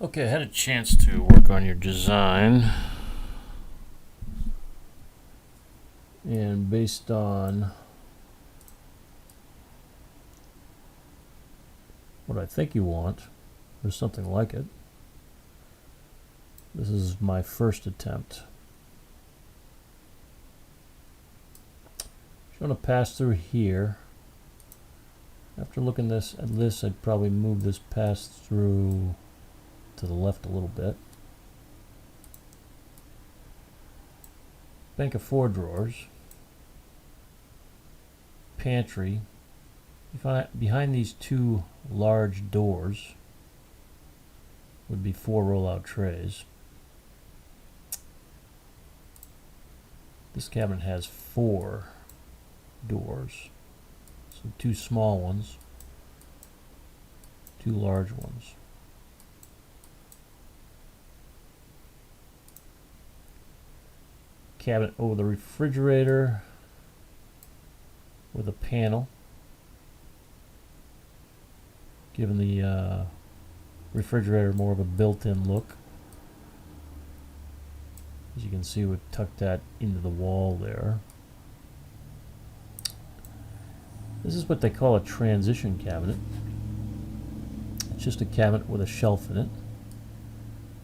Okay, I had a chance to work on your design, and based on what I think you want, or something like it, this is my first attempt. I'm going to pass through here. After looking at this, I'd probably move this pass through to the left a little bit. Bank of 4 drawers. Pantry. Behind these two large doors would be 4 roll-out trays. This cabinet has 4 doors. So 2 small ones, 2 large ones. Cabinet over the refrigerator with a panel, giving the refrigerator more of a built-in look. As you can see, we've tucked that into the wall there. This is what they call a transition cabinet. It's just a cabinet with a shelf in it.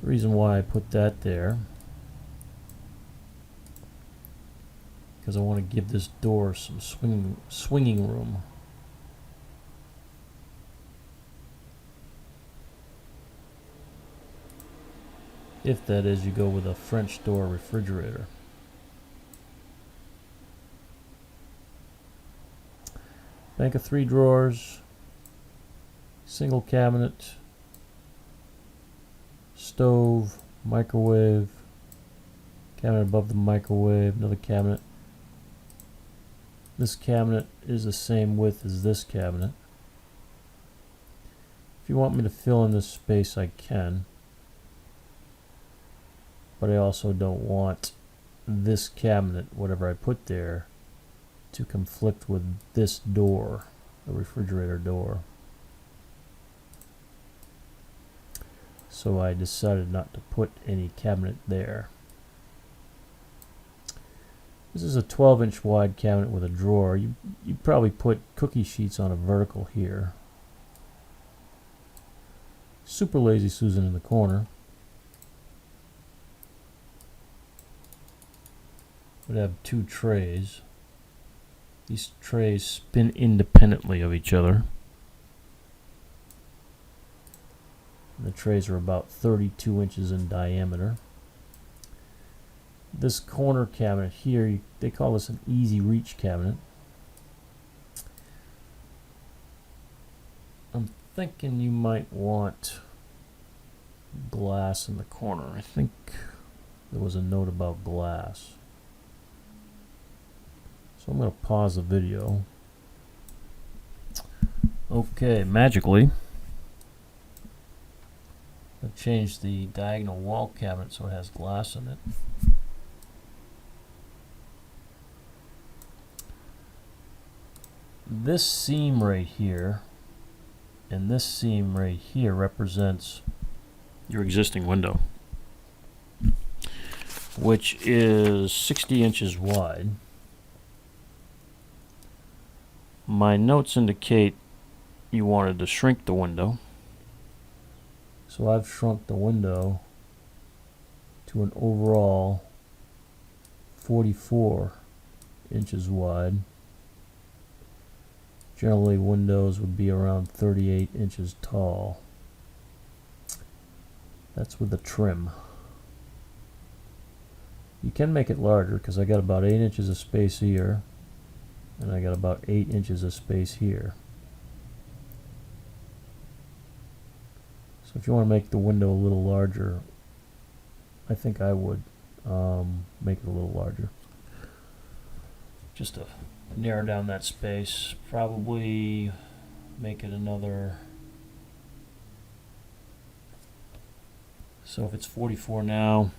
The reason why I put that there, because I want to give this door some swinging room. If that is, you go with a French door refrigerator. Bank of 3 drawers, single cabinet, stove, microwave, cabinet above the microwave, another cabinet. This cabinet is the same width as this cabinet. If you want me to fill in this space, I can. But I also don't want this cabinet, whatever I put there, to conflict with this door, the refrigerator door. So I decided not to put any cabinet there. This is a 12-inch wide cabinet with a drawer. You'd probably put cookie sheets on a vertical here. Super Lazy Susan in the corner. Would have 2 trays. These trays spin independently of each other. And the trays are about 32 inches in diameter. This corner cabinet here, they call this an easy reach cabinet. I'm thinking you might want glass in the corner. I think there was a note about glass. So I'm going to pause the video. Okay, magically, I've changed the diagonal wall cabinet so it has glass in it. This seam right here and this seam right here represents your existing window, which is 60 inches wide. My notes indicate you wanted to shrink the window, so I've shrunk the window to an overall 44 inches wide. Generally, windows would be around 38 inches tall. That's with the trim. You can make it larger because I got about 8 inches of space here, and I got about 8 inches of space here. So if you want to make the window a little larger, I think I would make it a little larger. Just to narrow down that space, probably make it another. So if it's 44 now,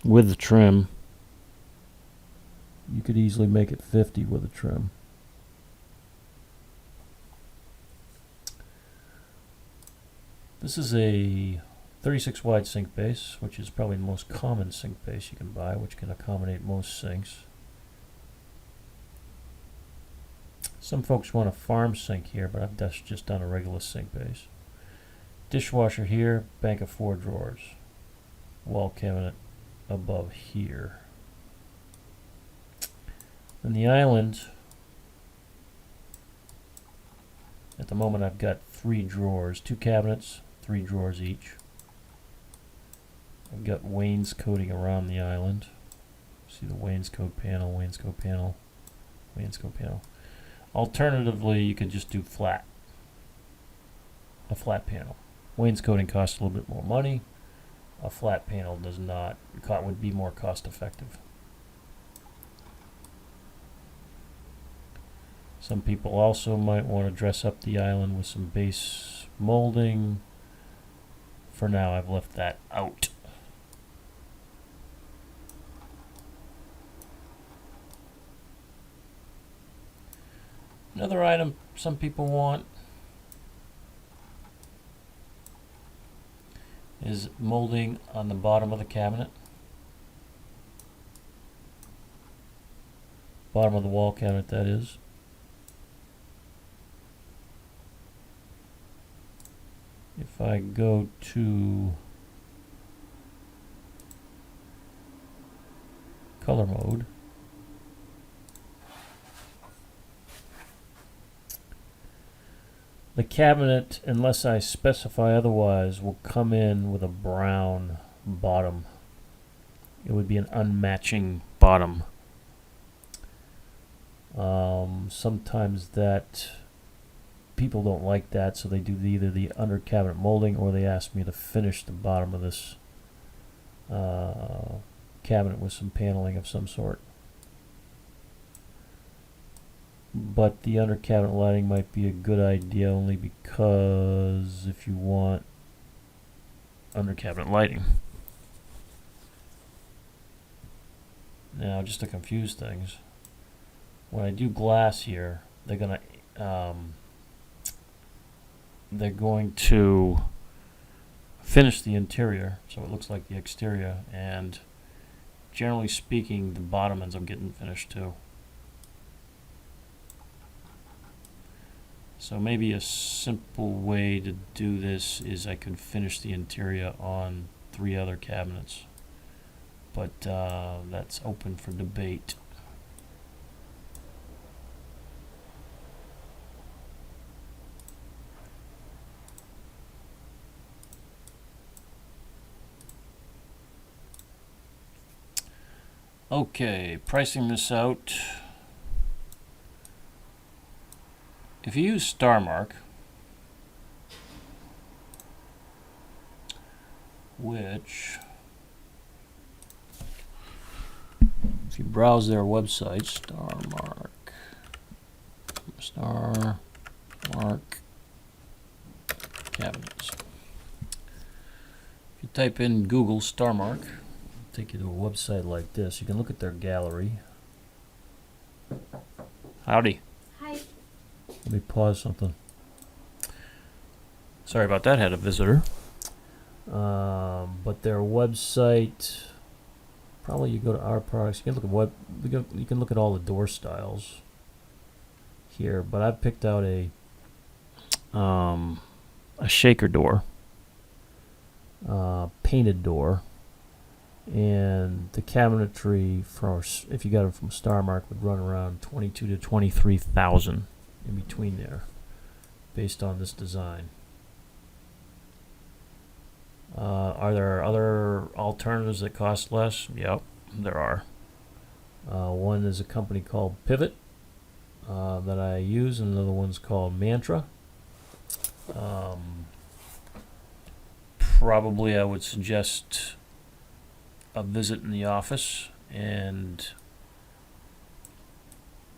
with the trim, you could easily make it 50 with a trim. This is a 36 wide sink base, which is probably the most common sink base you can buy, which can accommodate most sinks. Some folks want a farm sink here, but I've just done a regular sink base. Dishwasher here, bank of 4 drawers. Wall cabinet above here. And the island, at the moment I've got 3 drawers, 2 cabinets, 3 drawers each. I've got wainscoting around the island. See the wainscot panel, wainscot panel, wainscot panel. Alternatively, you could just do a flat panel. Wainscoting costs a little bit more money. A flat panel does not, would be more cost effective. Some people also might want to dress up the island with some base molding. For now, I've left that out. Another item some people want is molding on the bottom of the cabinet. Bottom of the wall cabinet, that is. If I go to color mode, the cabinet, unless I specify otherwise, will come in with a brown bottom. It would be an unmatching bottom. Sometimes that people don't like that, so they do either the under cabinet molding or they ask me to finish the bottom of this cabinet with some paneling of some sort. But the under cabinet lighting might be a good idea only because if you want under cabinet lighting. Now, just to confuse things, when I do glass here, they're going to finish the interior so it looks like the exterior, and generally speaking, the bottom ends up getting finished too. So maybe a simple way to do this is I could finish the interior on 3 other cabinets, but that's open for debate. Okay, pricing this out. If you use Starmark, which, if you browse their website, Starmark cabinets. If you type in Google Starmark, it'll take you to a website like this. You can look at their gallery. Howdy. Hi. Let me pause something. Sorry about that, had a visitor. But their website, probably you go to our products, you can look at you can look at all the door styles here, but I've picked out a shaker door, painted door, and the cabinetry for, if you got it from Starmark, would run around 22 to 23,000 in between there, based on this design. Are there other alternatives that cost less? Yep, there are. One is a company called Pivot that I use, and another one's called Mantra. Probably I would suggest a visit in the office, and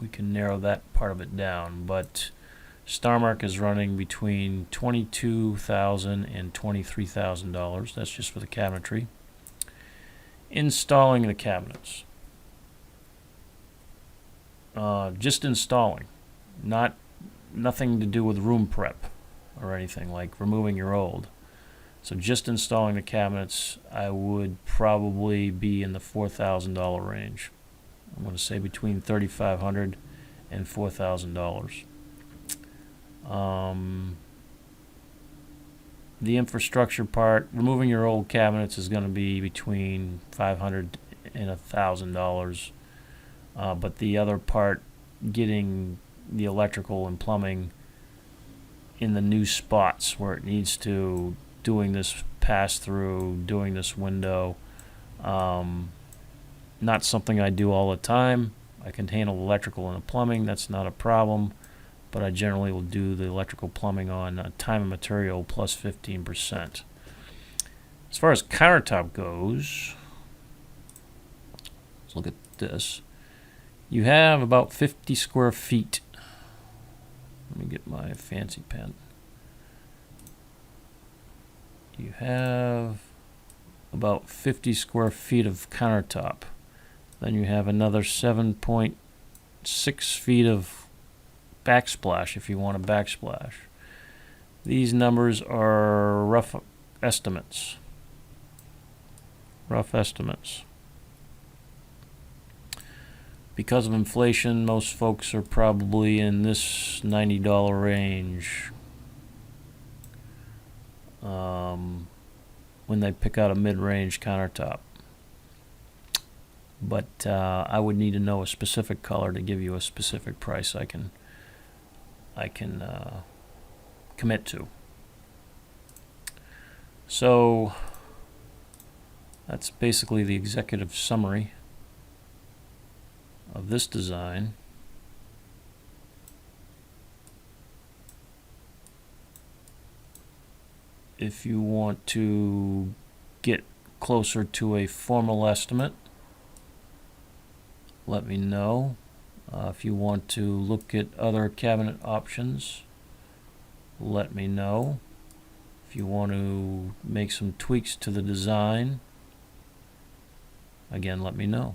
we can narrow that part of it down. But Starmark is running between $22,000 and $23,000. That's just for the cabinetry. Installing the cabinets. Just installing, nothing to do with room prep or anything like removing your old. So just installing the cabinets, I would probably be in the $4,000 range. I'm going to say between $3,500 and $4,000. The infrastructure part, removing your old cabinets, is going to be between $500 and $1,000. But the other part, getting the electrical and plumbing in the new spots where it needs to, doing this pass through, doing this window, not something I do all the time. I can handle electrical and the plumbing, that's not a problem, but I generally will do the electrical plumbing on time and material plus 15%. As far as countertop goes, let's look at this. You have about 50 square feet. Let me get my fancy pen. You have about 50 square feet of countertop. Then you have another 7.6 feet of backsplash if you want a backsplash. These numbers are rough estimates. Rough estimates. Because of inflation, most folks are probably in this $90 range when they pick out a mid-range countertop. But I would need to know a specific color to give you a specific price I can commit to. So that's basically the executive summary of this design. If you want to get closer to a formal estimate, let me know. If you want to look at other cabinet options, let me know. If you want to make some tweaks to the design, again, let me know.